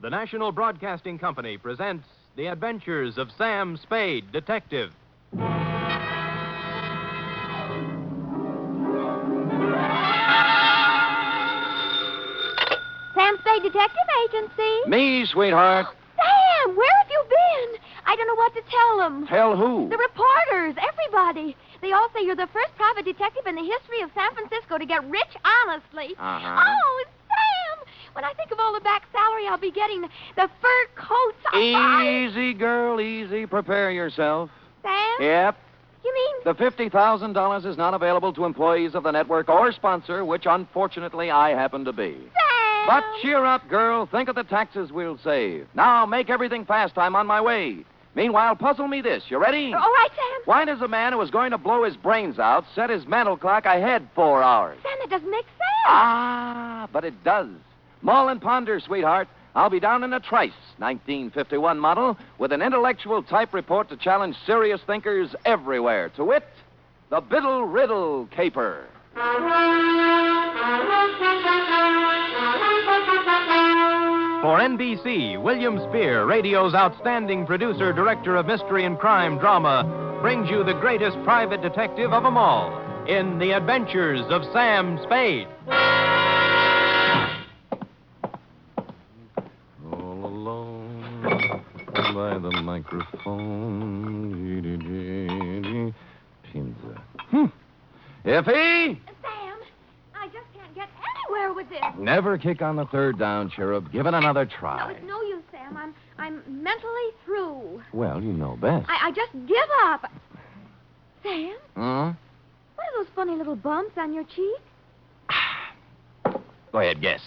the National Broadcasting Company presents The Adventures of Sam Spade, Detective. Sam Spade Detective Agency. Me, sweetheart. Sam, where have you been? I don't know what to tell them. Tell who? The reporters, everybody. They all say you're the first private detective in the history of San Francisco to get rich honestly. Uh-huh. Oh, Sam, when I think of all the back salary I'll be getting, the fur coats Easy, girl, easy. Prepare yourself. Sam? Yep. You mean... The $50,000 is not available to employees of the network or sponsor, which unfortunately I happen to be. Sam! But cheer up, girl. Think of the taxes we'll save. Now, make everything fast. I'm on my way. Meanwhile, puzzle me this. You ready? All right, Sam. Why does a man who was going to blow his brains out set his mental clock ahead 4 hours? Sam, that doesn't make sense. Ah, but it does. Mull and ponder, sweetheart. I'll be down in a trice, 1951 model, with an intellectual type report to challenge serious thinkers everywhere. To wit, the Biddle Riddle caper. For NBC, William Spier, radio's outstanding producer, director of mystery and crime drama, brings you the greatest private detective of them all in The Adventures of Sam Spade. All alone by the microphone. Pinza. Effie! Sam, I just can't get anywhere with this. Never kick on the third down, cherub. Give it another No, try. it's no use, Sam. I'm mentally through. Well, you know best. I just give up. Sam, Huh? what are those funny little bumps on your cheek? Go ahead, guess.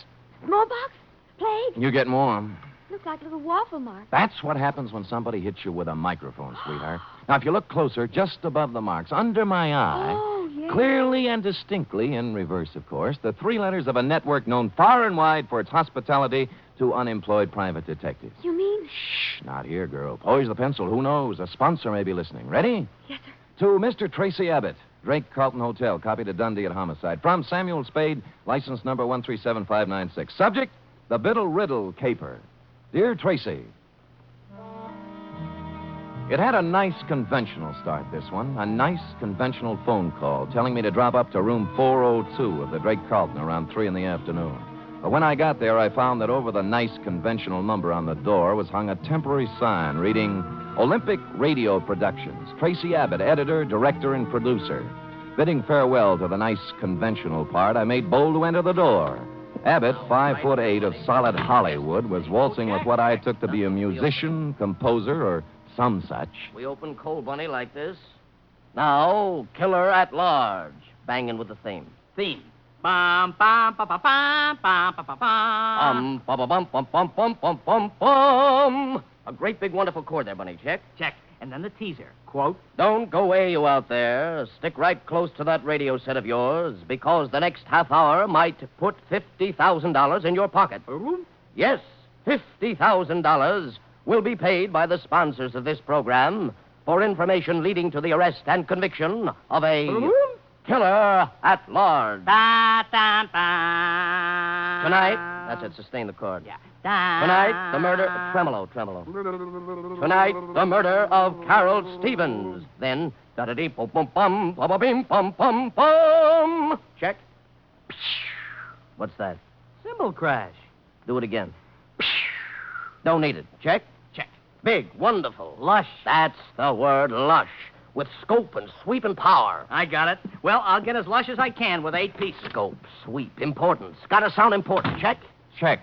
Smallpox? Plague? You get warm. Looks like little waffle marks. That's what happens when somebody hits you with a microphone, sweetheart. Now, if you look closer, just above the marks, under my eye, Oh, yeah. clearly and distinctly, in reverse, of course, the 3 letters of a network known far and wide for its hospitality to unemployed private detectives. You mean? Shh, not here, girl. Poise the pencil. Who knows? A sponsor may be listening. Ready? Yes, sir. To Mr. Tracy Abbott, Drake Carlton Hotel, copy to Dundee at homicide. From Samuel Spade, license number 137596. Subject, the Biddle Riddle caper. Dear Tracy, it had a nice conventional start, this one. A nice conventional phone call telling me to drop up to room 402 of the Drake Carlton around 3 in the afternoon. But when I got there, I found that over the nice conventional number on the door was hung a temporary sign reading Olympic Radio Productions, Tracy Abbott, editor, director, and producer. Bidding farewell to the nice conventional part, I made bold to enter the door. Abbott, 5'8" of solid Hollywood, was waltzing with what I took to be a musician, composer, or some such. We open Cold Bunny like this. Now, Killer at Large. Banging with the theme. Theme. Bum, bum, bum, bum, bum, bum, bum, bum, bum. Bum, bum, bum, bum, bum, bum, bum, bum, bum. A great big wonderful chord there, Bunny. Check. Check. And then the teaser. Quote. Don't go away, you out there. Stick right close to that radio set of yours, because the next half hour might put $50,000 in your pocket. Yes, $50,000 will be paid by the sponsors of this program for information leading to the arrest and conviction of a killer at large. Da, da, da. Tonight, that's it, sustain the chord. Yeah. Da, Tonight, the murder... Tremolo. Tonight, the murder of Carol Stevens. Then, da-da-dee-bum-bum-bum, check. What's that? Cymbal crash. Do it again. Don't need it. Check. Check. Big, wonderful. Lush. That's the word, lush. With scope and sweep and power. I got it. Well, I'll get as lush as I can with 8 pieces. Scope, sweep, importance. Gotta sound important. Check. Check.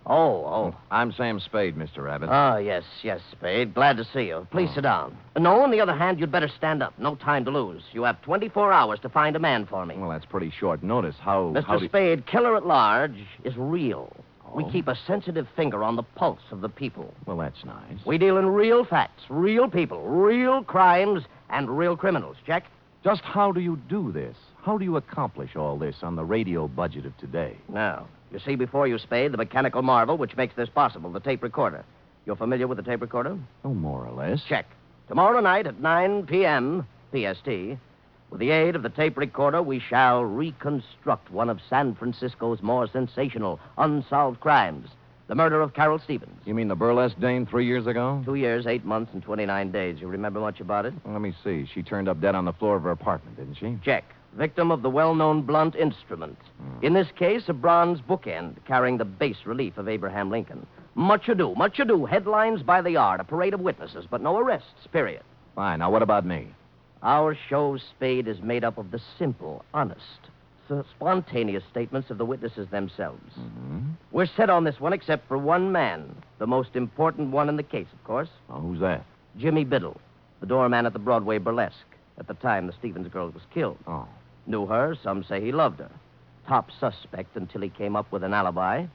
Oh. I'm Sam Spade, Mr. Abbott. Ah, yes, Spade. Glad to see you. Please sit down. No, on the other hand, you'd better stand up. No time to lose. You have 24 hours to find a man for me. Well, that's pretty short notice. How Mr. Spade, Killer at Large is real. Oh. We keep a sensitive finger on the pulse of the people. Well, that's nice. We deal in real facts, real people, real crimes, and real criminals. Check? Just how do you do this? How do you accomplish all this on the radio budget of today? Now, you see before you, Spade, the mechanical marvel which makes this possible, the tape recorder. You're familiar with the tape recorder? Oh, more or less. Check. Tomorrow night at 9 p.m. PST, with the aid of the tape recorder, we shall reconstruct one of San Francisco's more sensational unsolved crimes. The murder of Carol Stevens. You mean the burlesque dame 3 years ago? 2 years, 8 months, and 29 days. You remember much about it? Well, let me see. She turned up dead on the floor of her apartment, didn't she? Check. Victim of the well-known blunt instrument. In this case, a bronze bookend carrying the bas relief of Abraham Lincoln. Much ado, much ado. Headlines by the yard, a parade of witnesses, but no arrests, period. Fine. Now, what about me? Our show, Spade, is made up of the simple, honest, spontaneous statements of the witnesses themselves. We're set on this one except for one man, the most important one in the case, of course. Oh, who's that? Jimmy Biddle, the doorman at the Broadway Burlesque, at the time the Stevens girl was killed. Oh. Knew her, some say he loved her. Top suspect until he came up with an alibi.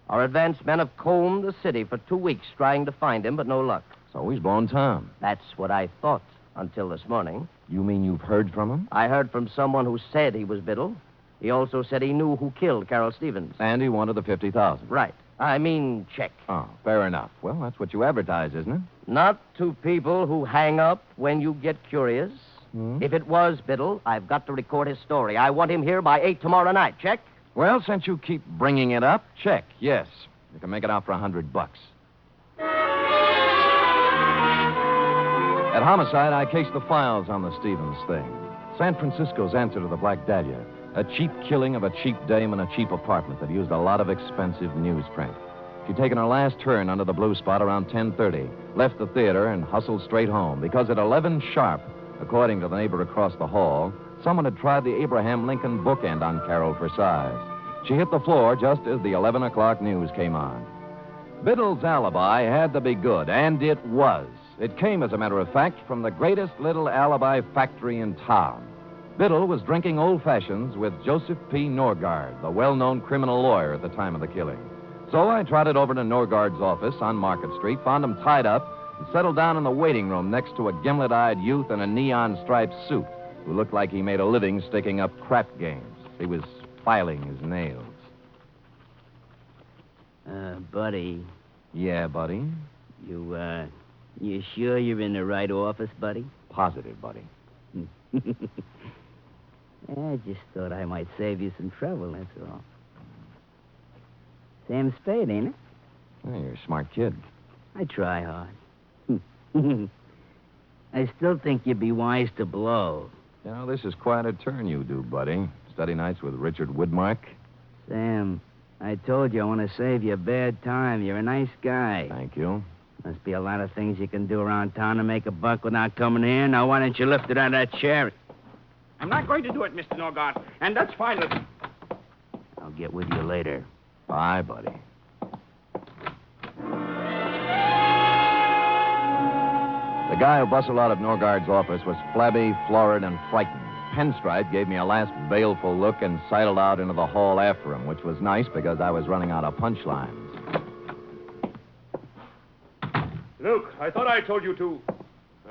Our advance men have combed the city for 2 weeks trying to find him, but no luck. So he's blown Tom. That's what I thought until this morning. You mean you've heard from him? I heard from someone who said he was Biddle. He also said he knew who killed Carol Stevens. And he wanted the $50,000. Right. I mean, check. Oh, fair enough. Well, that's what you advertise, isn't it? Not to people who hang up when you get curious. If it was Biddle, I've got to record his story. I want him here by 8 tomorrow night. Check? Well, since you keep bringing it up, check. Yes. You can make it out for $100. At Homicide, I cased the files on the Stevens thing. San Francisco's answer to the Black Dahlia. A cheap killing of a cheap dame in a cheap apartment that used a lot of expensive newsprint. She'd taken her last turn under the blue spot around 10:30, left the theater, and hustled straight home. Because at 11 sharp, according to the neighbor across the hall, someone had tried the Abraham Lincoln bookend on Carol for size. She hit the floor just as the 11 o'clock news came on. Biddle's alibi had to be good, and it was. It came, as a matter of fact, from the greatest little alibi factory in town. Biddle was drinking old fashions with Joseph P. Norgard, the well-known criminal lawyer at the time of the killing. So I trotted over to Norgard's office on Market Street, found him tied up, and settled down in the waiting room next to a gimlet-eyed youth in a neon-striped suit who looked like he made a living sticking up crap games. He was filing his nails. Buddy. Yeah, buddy? You sure you're in the right office, buddy? Positive, buddy. I just thought I might save you some trouble, that's all. Sam Spade, ain't it? Oh, you're a smart kid. I try hard. I still think you'd be wise to blow. You know, this is quite a turn you do, buddy. Study nights with Richard Widmark. Sam, I told you I want to save you a bad time. You're a nice guy. Thank you. Must be a lot of things you can do around town to make a buck without coming here. Now, why don't you lift it out of that chair? I'm not going to do it, Mr. Norgard, and that's final. I'll get with you later. Bye, buddy. The guy who bustled out of Norgard's office was flabby, florid, and frightened. Pinstripe gave me a last baleful look and sidled out into the hall after him, which was nice because I was running out of punchlines. Luke, I thought I told you to...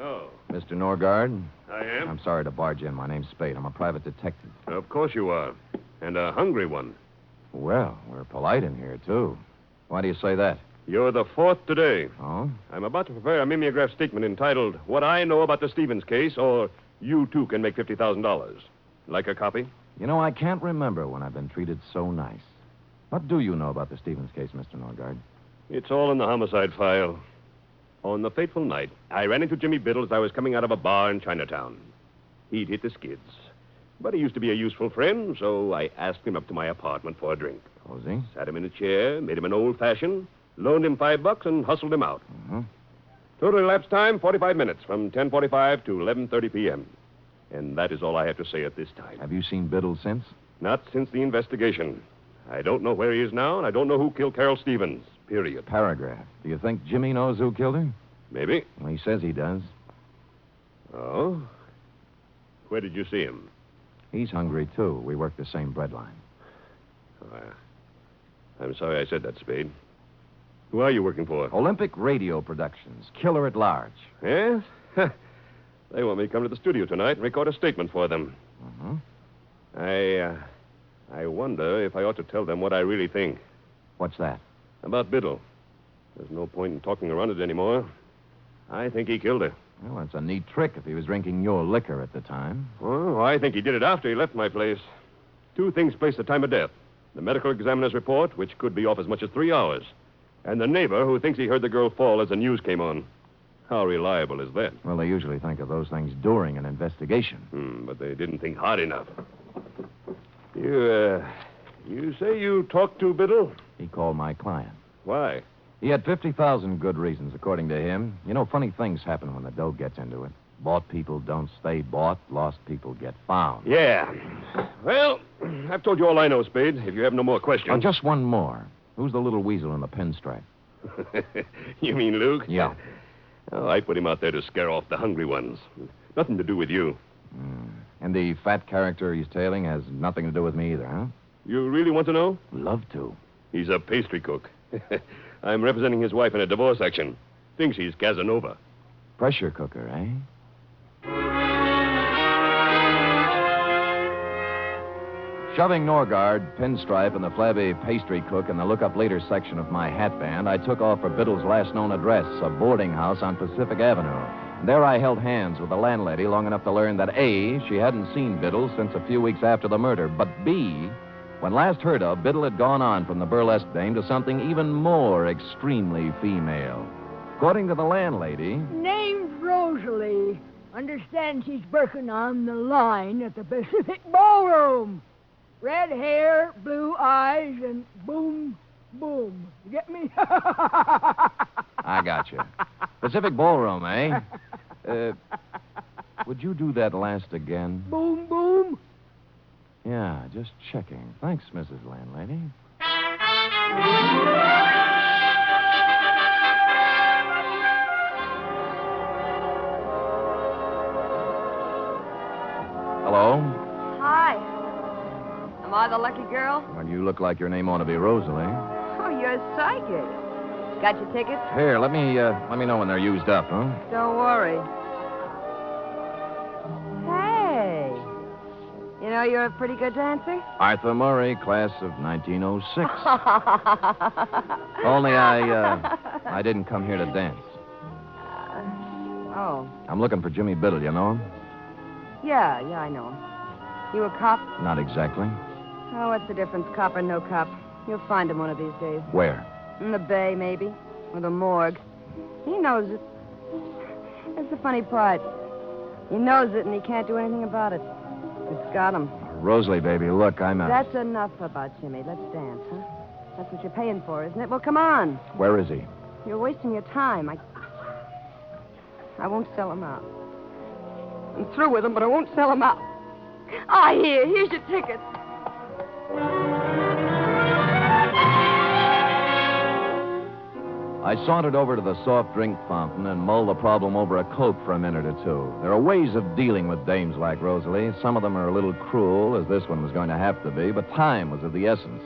Oh. Mr. Norgard? I am? I'm sorry to barge in. My name's Spade. I'm a private detective. Of course you are. And a hungry one. Well, we're polite in here, too. Why do you say that? You're the fourth today. Oh? I'm about to prepare a mimeograph statement entitled, What I Know About the Stevens Case, or You Too Can Make $50,000. Like a copy? You know, I can't remember when I've been treated so nice. What do you know about the Stevens case, Mr. Norgard? It's all in the homicide file. On the fateful night, I ran into Jimmy Biddle as I was coming out of a bar in Chinatown. He'd hit the skids. But he used to be a useful friend, so I asked him up to my apartment for a drink. Was he? Sat him in a chair, made him an old-fashioned, loaned him $5, and hustled him out. Total elapsed time, 45 minutes, from 10:45 to 11:30 p.m. And that is all I have to say at this time. Have you seen Biddle since? Not since the investigation. I don't know where he is now, and I don't know who killed Carol Stevens, period. Paragraph. Do you think Jimmy knows who killed her? Maybe. Well, he says he does. Oh? Where did you see him? He's hungry, too. We work the same bread line. I'm sorry I said that, Spade. Who are you working for? Olympic Radio Productions. Killer at large. Yes? They want me to come to the studio tonight and record a statement for them. I wonder if I ought to tell them what I really think. What's that? About Biddle. There's no point in talking around it anymore. I think he killed her. Well, that's a neat trick if he was drinking your liquor at the time. Well, I think he did it after he left my place. Two things place the time of death. The medical examiner's report, which could be off as much as 3 hours, And the neighbor who thinks he heard the girl fall as the news came on. How reliable is that? Well, they usually think of those things during an investigation. But they didn't think hard enough. You say you talked to Biddle? He called my client. Why? He had 50,000 good reasons, according to him. You know, funny things happen when the dough gets into it. Bought people don't stay bought. Lost people get found. Yeah. Well, I've told you all I know, Spade. If you have no more questions. Oh, just one more. Who's the little weasel in the pinstripe? You mean Luke? Yeah. Oh, I put him out there to scare off the hungry ones. Nothing to do with you. And the fat character he's tailing has nothing to do with me either, huh? You really want to know? Love to. He's a pastry cook. I'm representing his wife in a divorce action. Thinks he's Casanova. Pressure cooker, eh? Shoving Norgard, Pinstripe, and the flabby pastry cook in the look-up later section of my hat band, I took off for Biddle's last known address, a boarding house on Pacific Avenue. And there I held hands with the landlady long enough to learn that A, she hadn't seen Biddle since a few weeks after the murder, but B, when last heard of, Biddle had gone on from the burlesque dame to something even more extremely female. According to the landlady... Name's Rosalie. Understand she's working on the line at the Pacific Ballroom. Red hair, blue eyes, and boom, boom. You get me? I got you. Pacific Ballroom, eh? Would you do that last again? Boom, boom. Yeah, just checking. Thanks, Mrs. Landlady. Hello? Hi. Am I the lucky girl? Well, you look like your name ought to be Rosalie. Oh, you're psychic. Got your tickets? Here, let me know when they're used up, huh? Don't worry. Hey. You know you're a pretty good dancer? Arthur Murray, class of 1906. Only I didn't come here to dance. Oh. I'm looking for Jimmy Biddle, you know him? Yeah, I know him. You a cop? Not exactly. Oh, what's the difference, cop or no cop? You'll find him one of these days. Where? In the bay, maybe. Or the morgue. He knows it. That's the funny part. He knows it, and he can't do anything about it. It's got him. Rosalie, baby, look, I'm a... That's enough about Jimmy. Let's dance, huh? That's what you're paying for, isn't it? Well, come on. Where is he? You're wasting your time. I won't sell him out. I'm through with him, but I won't sell him out. Here's your ticket. I sauntered over to the soft drink fountain and mulled the problem over a Coke for a minute or two. There are ways of dealing with dames like Rosalie. Some of them are a little cruel, as this one was going to have to be, but time was of the essence.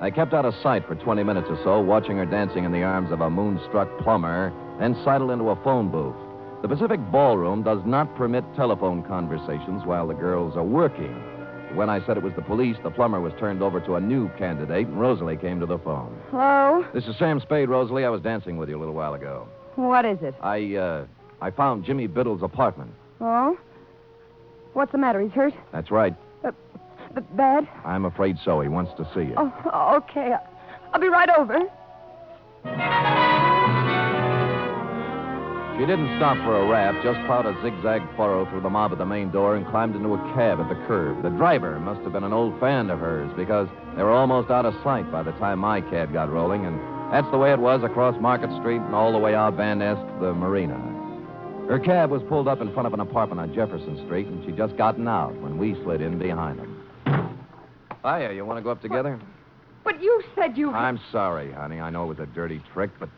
I kept out of sight for 20 minutes or so, watching her dancing in the arms of a moonstruck plumber, then sidled into a phone booth. The Pacific Ballroom does not permit telephone conversations while the girls are working. When I said it was the police, the plumber was turned over to a new candidate, and Rosalie came to the phone. Hello? This is Sam Spade, Rosalie. I was dancing with you a little while ago. What is it? I found Jimmy Biddle's apartment. Oh? What's the matter? He's hurt? That's right. Bad? I'm afraid so. He wants to see you. Oh, okay. I'll be right over. She didn't stop for a rap, just plowed a zigzag furrow through the mob at the main door and climbed into a cab at the curb. The driver must have been an old fan of hers because they were almost out of sight by the time my cab got rolling, and that's the way it was across Market Street and all the way out Van Ness to the marina. Her cab was pulled up in front of an apartment on Jefferson Street, and she'd just gotten out when we slid in behind them. Hiya, you want to go up together? But you said you... I'm sorry, honey. I know it was a dirty trick, but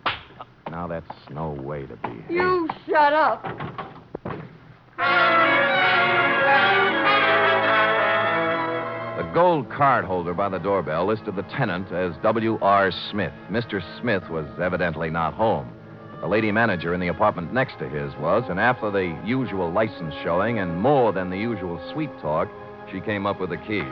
now that's no way to be. You shut up. The gold card holder by the doorbell listed the tenant as W.R. Smith. Mr. Smith was evidently not home. The lady manager in the apartment next to his was, and after the usual license showing and more than the usual sweet talk, she came up with the key.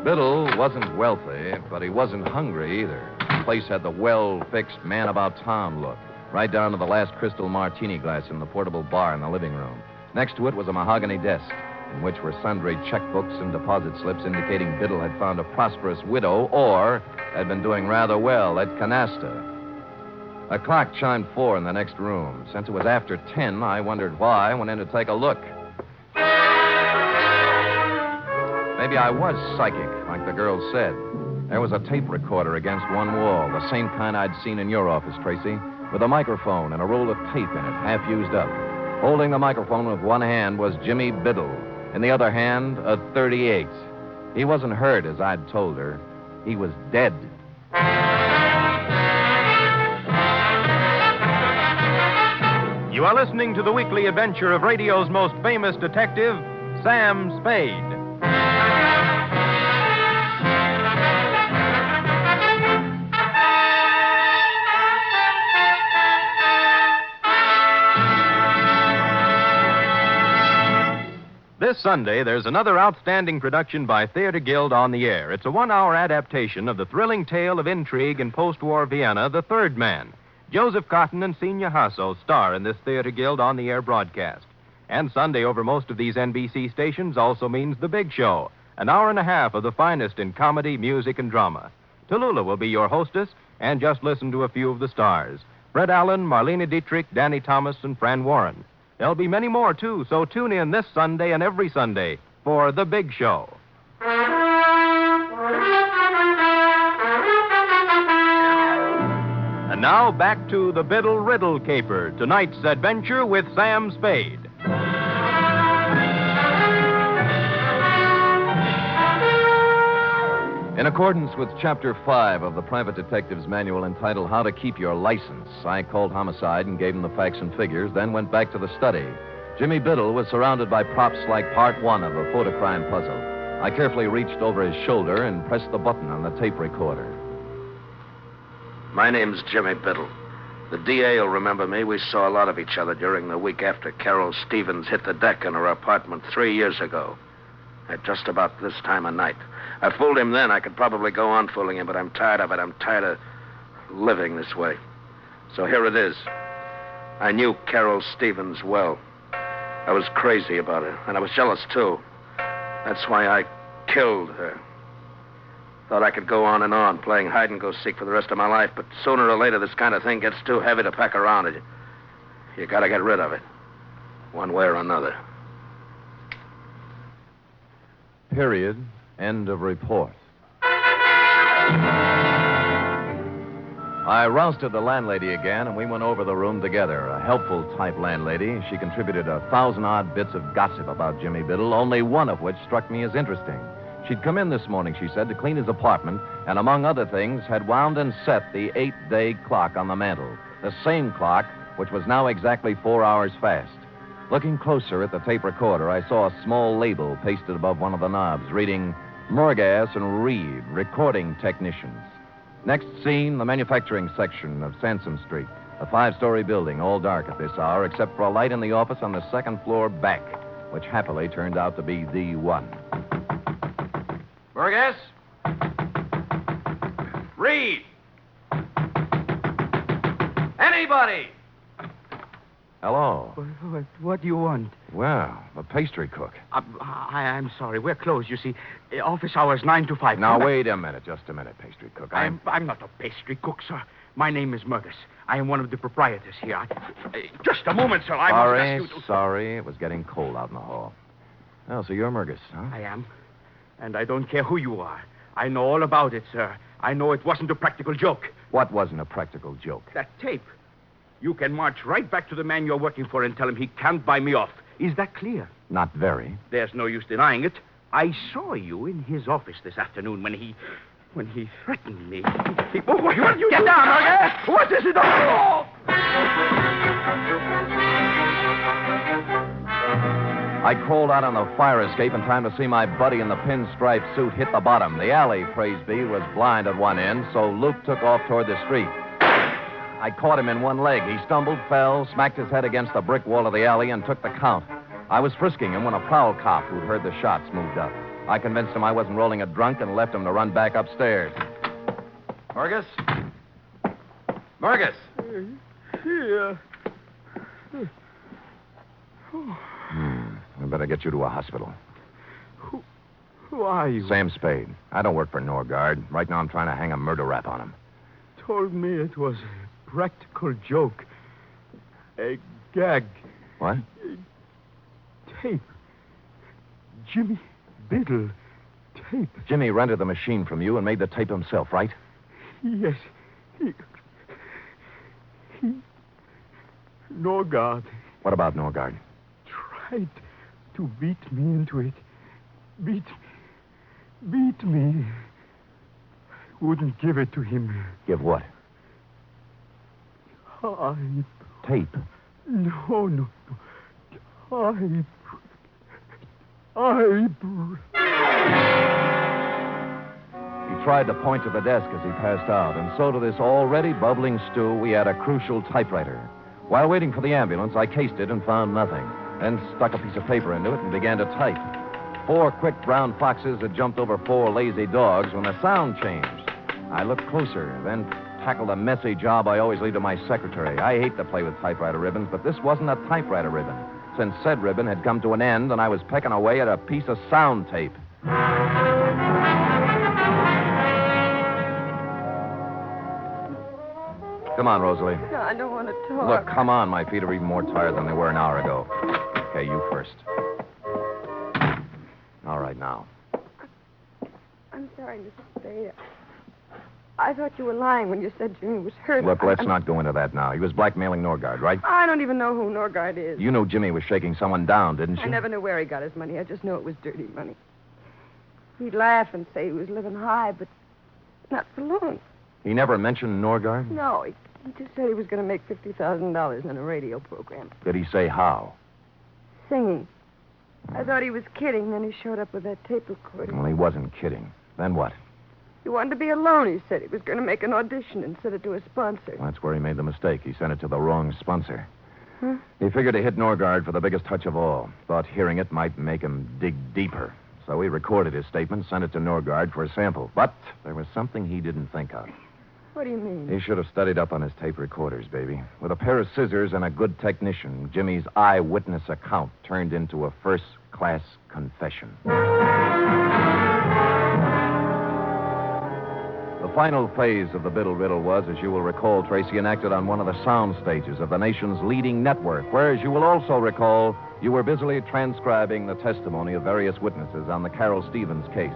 Biddle wasn't wealthy, but he wasn't hungry either. The place had the well-fixed man-about-town look, right down to the last crystal martini glass in the portable bar in the living room. Next to it was a mahogany desk. in which were sundry checkbooks and deposit slips indicating Biddle had found a prosperous widow or had been doing rather well at canasta. A clock chimed 4 in the next room. Since it was after 10, I wondered why. I went in to take a look. Maybe I was psychic, like the girl said. There was a tape recorder against one wall, the same kind I'd seen in your office, Tracy, with a microphone and a roll of tape in it, half used up. Holding the microphone with one hand was Jimmy Biddle. In the other hand, a .38. He wasn't hurt, as I'd told her. He was dead. You are listening to the weekly adventure of radio's most famous detective, Sam Spade. This Sunday, there's another outstanding production by Theater Guild on the air. It's a 1-hour adaptation of the thrilling tale of intrigue in post-war Vienna, The Third Man. Joseph Cotton and Senia Hasso star in this Theater Guild on the air broadcast. And Sunday over most of these NBC stations also means The Big Show, an hour and a half of the finest in comedy, music, and drama. Tallulah will be your hostess, and just listen to a few of the stars. Fred Allen, Marlene Dietrich, Danny Thomas, and Fran Warren. There'll be many more, too, so tune in this Sunday and every Sunday for The Big Show. And now back to the Biddle Riddle Caper, tonight's adventure with Sam Spade. In accordance with Chapter 5 of the Private Detective's Manual entitled How to Keep Your License, I called Homicide and gave him the facts and figures, then went back to the study. Jimmy Biddle was surrounded by props like part 1 of a photocrime puzzle. I carefully reached over his shoulder and pressed the button on the tape recorder. My name's Jimmy Biddle. The DA will remember me. We saw a lot of each other during the week after Carol Stevens hit the deck in her apartment 3 years ago. At just about this time of night. I fooled him then. I could probably go on fooling him, but I'm tired of it. I'm tired of living this way. So here it is. I knew Carol Stevens well. I was crazy about her, and I was jealous, too. That's why I killed her. Thought I could go on, playing hide-and-go-seek for the rest of my life, but sooner or later this kind of thing gets too heavy to pack around. You gotta get rid of it, one way or another. Period. End of report. I rousted the landlady again, and we went over the room together. A helpful type landlady. She contributed 1,000-odd bits of gossip about Jimmy Biddle, only one of which struck me as interesting. She'd come in this morning, she said, to clean his apartment, and among other things, had wound and set the 8-day clock on the mantel. The same clock, which was now exactly 4 hours fast. Looking closer at the tape recorder, I saw a small label pasted above one of the knobs, reading, Murgas and Reed, recording technicians. Next scene, the manufacturing section of Sansom Street. A 5-story building, all dark at this hour, except for a light in the office on the second floor back, which happily turned out to be the one. Burgess? Reed! Anybody! Hello. What do you want? Well, the pastry cook. I'm sorry. We're closed, you see. Office hours 9 to 5. Now, wait a minute, just a minute, pastry cook. I'm not a pastry cook, sir. My name is Murgas. I am one of the proprietors here. Just a moment, sir. I must ask you to... Sorry. It was getting cold out in the hall. Oh, so you're Murgas, huh? I am. And I don't care who you are. I know all about it, sir. I know it wasn't a practical joke. What wasn't a practical joke? That tape. You can march right back to the man you're working for and tell him he can't buy me off. Is that clear? Not very. There's no use denying it. I saw you in his office this afternoon when he threatened me. What did you get down, okay? What is it? Oh! I crawled out on the fire escape in time to see my buddy in the pinstripe suit hit the bottom. The alley, praise be, was blind at one end, so Luke took off toward the street. I caught him in one leg. He stumbled, fell, smacked his head against the brick wall of the alley, and took the count. I was frisking him when a prowl cop who'd heard the shots moved up. I convinced him I wasn't rolling a drunk and left him to run back upstairs. Murgas? Murgas! Here. I better get you to a hospital. Who are you? Sam Spade. I don't work for Norgard. Right now I'm trying to hang a murder rap on him. Told me it was a practical joke. A gag. What? Tape. Jimmy Biddle. Tape. Jimmy rented the machine from you and made the tape himself, right? Yes. He... Norgard. What about Norgard? Tried to beat me into it. Beat me. Wouldn't give it to him. Give what? Tape. No. He tried to point to the desk as he passed out, and so to this already bubbling stew, we had a crucial typewriter. While waiting for the ambulance, I cased it and found nothing, then stuck a piece of paper into it and began to type. 4 quick brown foxes had jumped over 4 lazy dogs when the sound changed. I looked closer, then tackled a messy job I always leave to my secretary. I hate to play with typewriter ribbons, but this wasn't a typewriter ribbon, since said ribbon had come to an end and I was pecking away at a piece of sound tape. Come on, Rosalie. No, I don't want to talk. Look, come on. My feet are even more tired than they were an hour ago. Okay, you first. All right, now. I'm sorry, Mr. Spade. I thought you were lying when you said Jimmy was hurt. Look, let's not go into that now. He was blackmailing Norgard, right? I don't even know who Norgard is. You knew Jimmy was shaking someone down, didn't you? I never knew where he got his money. I just knew it was dirty money. He'd laugh and say he was living high, but not for long. He never mentioned Norgard? No, he just said he was going to make $50,000 in a radio program. Did he say how? Singing. I thought he was kidding, then he showed up with that tape recording. Well, he wasn't kidding. Then what? He wanted to be alone, he said. He was going to make an audition and send it to a sponsor. Well, that's where he made the mistake. He sent it to the wrong sponsor. Huh? He figured to hit Norgard for the biggest touch of all. Thought hearing it might make him dig deeper. So he recorded his statement, sent it to Norgard for a sample. But there was something he didn't think of. What do you mean? He should have studied up on his tape recorders, baby. With a pair of scissors and a good technician, Jimmy's eyewitness account turned into a first-class confession. The final phase of the Biddle Riddle was, as you will recall, Tracy, enacted on one of the sound stages of the nation's leading network, where, as you will also recall, you were busily transcribing the testimony of various witnesses on the Carol Stevens case.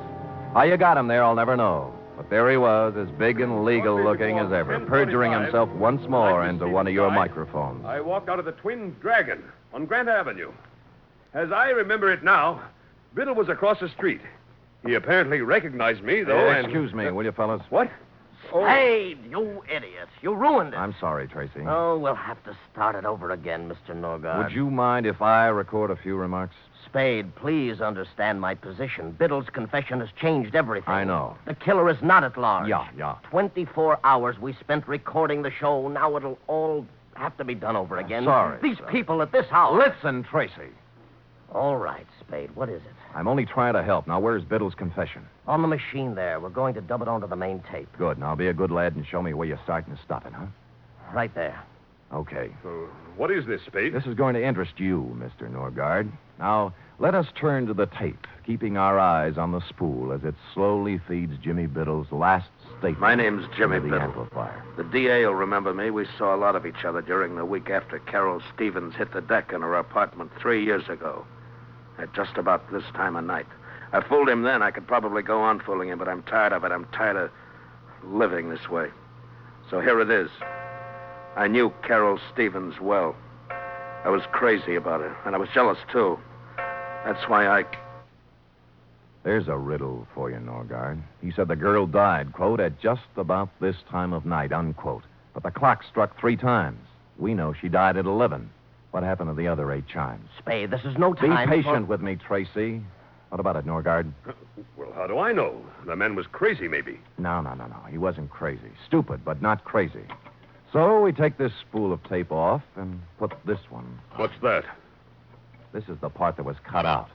How you got him there, I'll never know. But there he was, as big and legal-looking as ever, perjuring himself once more into one of your microphones. I walked out of the Twin Dragon on Grant Avenue. As I remember it now, Biddle was across the street. He apparently recognized me, though, and... Excuse me, will you, fellas? What? Spade, you idiot. You ruined it. I'm sorry, Tracy. Oh, we'll have to start it over again, Mr. Norgard. Would you mind if I record a few remarks? Spade, please understand my position. Biddle's confession has changed everything. I know. The killer is not at large. Yeah. 24 hours we spent recording the show. Now it'll all have to be done over again. Sorry. These people at this house. Listen, Tracy. All right, Spade. What is it? I'm only trying to help. Now, where's Biddle's confession? On the machine there. We're going to dub it onto the main tape. Good. Now, be a good lad and show me where you're starting and stopping, huh? Right there. Okay. What is this, Spade? This is going to interest you, Mr. Norgard. Now, let us turn to the tape, keeping our eyes on the spool as it slowly feeds Jimmy Biddle's last statement. My name's Jimmy into the Biddle. amplifier. The DA will remember me. We saw a lot of each other during the week after Carol Stevens hit the deck in her apartment 3 years ago. At just about this time of night. I fooled him then. I could probably go on fooling him, but I'm tired of it. I'm tired of living this way. So here it is. I knew Carol Stevens well. I was crazy about her, and I was jealous, too. That's why There's a riddle for you, Norgard. He said the girl died, quote, at just about this time of night, unquote. But the clock struck 3 times. We know she died at 11. What happened to the other 8 chimes? Spade, this is no time. Be patient with me, Tracy. What about it, Norgard? Well, how do I know? The man was crazy, maybe. No. He wasn't crazy. Stupid, but not crazy. So we take this spool of tape off and put this one. What's that? This is the part that was cut out.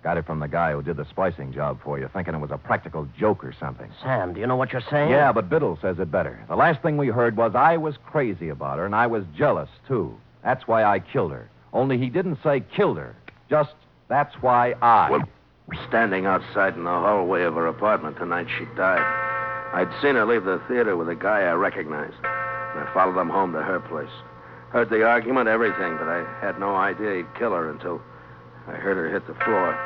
Got it from the guy who did the splicing job for you, thinking it was a practical joke or something. Sam, do you know what you're saying? Yeah, but Biddle says it better. The last thing we heard was I was crazy about her, and I was jealous, too. That's why I killed her. Only he didn't say killed her, just That's why I... Well, standing outside in the hallway of her apartment the night she died. I'd seen her leave the theater with a guy I recognized. And I followed him home to her place. Heard the argument, everything, but I had no idea he'd kill her until I heard her hit the floor.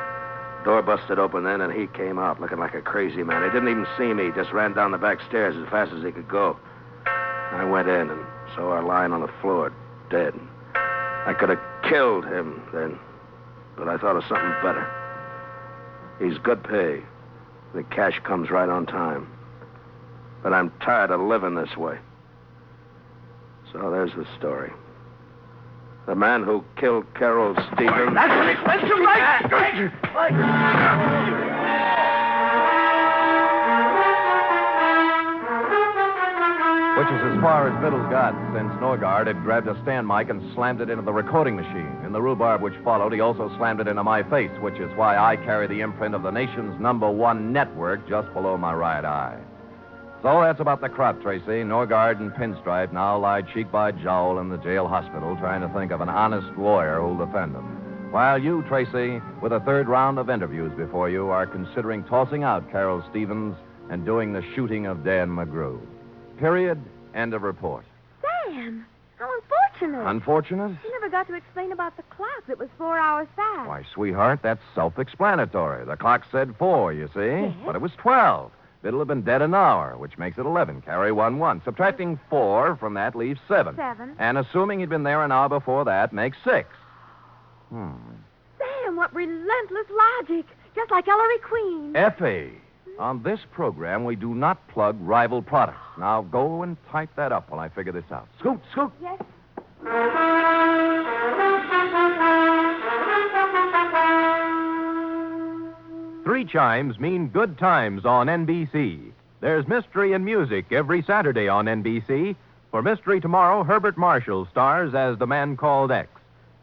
Door busted open then, and he came out looking like a crazy man. He didn't even see me. He just ran down the back stairs as fast as he could go. I went in and saw her lying on the floor, dead. I could have killed him then, but I thought of something better. He's good pay. The cash comes right on time. But I'm tired of living this way. So there's the story. The man who killed Carol Stevens... That's an expensive right! Which is as far as Biddle's got, since Norgard had grabbed a stand mic and slammed it into the recording machine. In the rhubarb which followed, he also slammed it into my face, which is why I carry the imprint of the nation's #1 network just below my right eye. So that's about the crop, Tracy. Norgard and Pinstripe now lie cheek by jowl in the jail hospital trying to think of an honest lawyer who'll defend them. While you, Tracy, with a third round of interviews before you, are considering tossing out Carol Stevens and doing the shooting of Dan McGrew. Period. End of report. Sam, how unfortunate. Unfortunate? You never got to explain about the clock that was 4 hours fast. Why, sweetheart, that's self-explanatory. The clock said 4, you see? Yes. But it was 12. Biddle have been dead an hour, which makes it 11. Carry 1. Subtracting 4 from that leaves 7. 7. And assuming he'd been there an hour before that makes 6. Sam, what relentless logic. Just like Ellery Queen. Effie, on this program, we do not plug rival products. Now go and type that up while I figure this out. Scoot, scoot. Yes. 3 chimes mean good times on NBC. There's mystery and music every Saturday on NBC. For Mystery Tomorrow, Herbert Marshall stars as the man called X.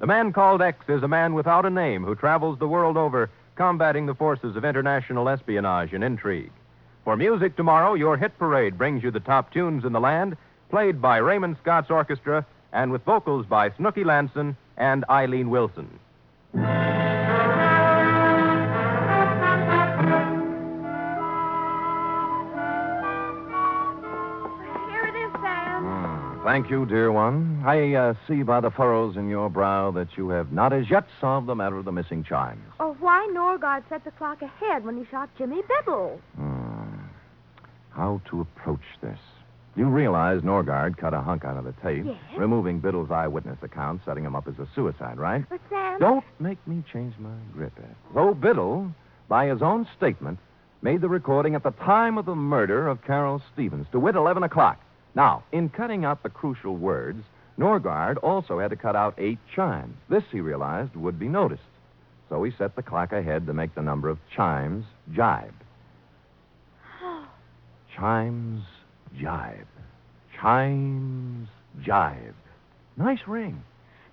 The man called X is a man without a name who travels the world over combating the forces of international espionage and intrigue. For Music Tomorrow, your hit parade brings you the top tunes in the land, played by Raymond Scott's orchestra and with vocals by Snooky Lanson and Eileen Wilson. Thank you, dear one. I see by the furrows in your brow that you have not as yet solved the matter of the missing chimes. Or why Norgard set the clock ahead when he shot Jimmy Biddle. How to approach this? You realize Norgard cut a hunk out of the tape, Yes. removing Biddle's eyewitness account, setting him up as a suicide, right? But, Sam... Don't make me change my grip, Ed. Though Biddle, by his own statement, made the recording at the time of the murder of Carol Stevens, to wit, 11 o'clock. Now, in cutting out the crucial words, Norgard also had to cut out 8 chimes. This, he realized, would be noticed. So he set the clock ahead to make the number of chimes jibe. Chimes jibe. Chimes jibe. Nice ring.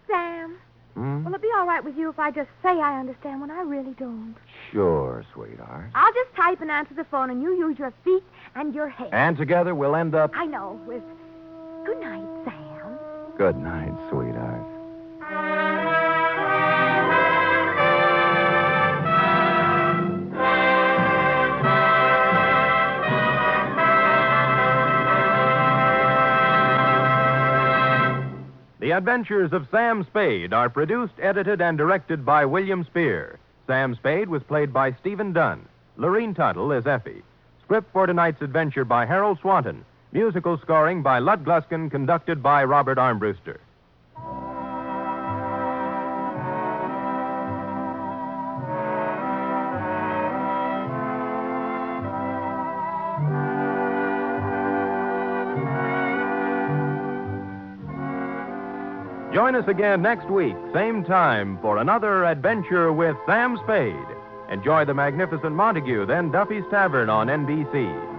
Sam, will it be all right with you if I just say I understand when I really don't? Sure, sweetheart. I'll just type and answer the phone, and you use your feet and your head. And together we'll end up... I know, with good night, Sam. Good night, sweetheart. The Adventures of Sam Spade are produced, edited, and directed by William Spier. Sam Spade was played by Stephen Dunne. Lurene Tuttle is Effie. Script for tonight's adventure by Harold Swanton. Musical scoring by Lud Gluskin, conducted by Robert Armbruster. Join us again next week, same time, for another adventure with Sam Spade. Enjoy the magnificent Montague, then Duffy's Tavern on NBC.